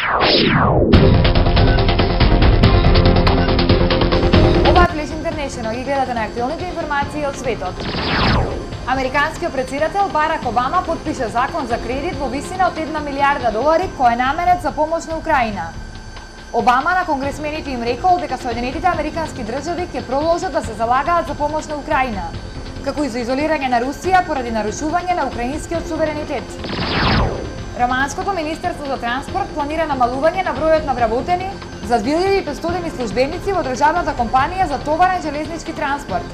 Ова е Флеш Интернешнл, ги гледате на актуелните информации од светот. Американскиот претседател Барак Обама подпиша закон за кредит во висина од $1 милиарда кој е наменет за помош на Украина. Обама на конгресмените им рекол дека Соединетите Американски држави ќе продолжат да се залагаат за помош на Украина, како и за изолирање на Русија поради нарушување на украинскиот суверенитет. Романското Министерство за транспорт планира намалување на бројот на вработени за 2500 службеници во државната компанија за товарен железнички транспорт,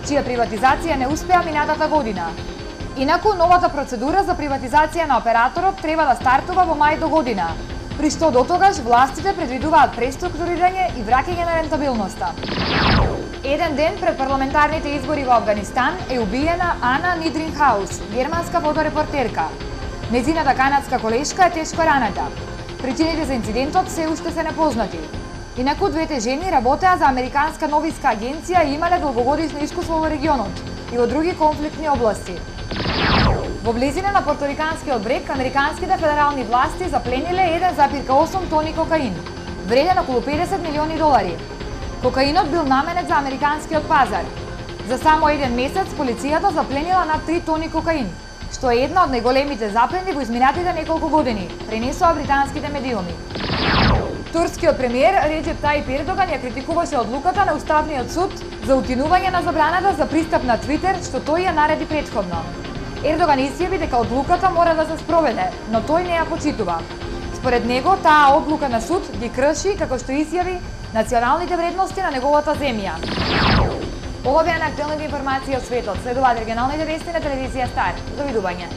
чија приватизација не успеа минатата година. Инаку, новата процедура за приватизација на операторот треба да стартува во мај до година, при што дотогаш властите предвидуваат преструктурирање и враќање на рентабилноста. Еден ден пред парламентарните избори во Авганистан е убиена Ана Нидринхаус, германска фоторепортерка. Нејзината канадска колешка е тешко раната. Причините за инцидентот се уште се непознати. Инаку двете жени работеа за Американска новинска агенција и имале долгогодишно искуство во регионот и во други конфликтни области. Во близина на порториканскиот брег, американските федерални власти заплениле 1,8 тони кокаин, вреден околу $50 милиони. Кокаинот бил наменет за американскиот пазар. За само еден месец полицијата запленила над 3 тони кокаин, што е една од најголемите заплени во изминатите неколку години, пренесоа британските медиуми. Турскиот премиер Реджеп Тајип Ердоган ја критикуваше одлуката на Уставниот суд за укинување на забраната за пристап на Твитер, што тој ја нареди претходно. Ердоган изјави дека одлуката мора да се спроведе, но тој не ја почитува. Според него, таа одлука на суд ги крши, како што изјави, националните вредности на неговата земја. Ова беа актуелните информации од светот. Следуваат регионалните вести на телевизија Стар. Довидување.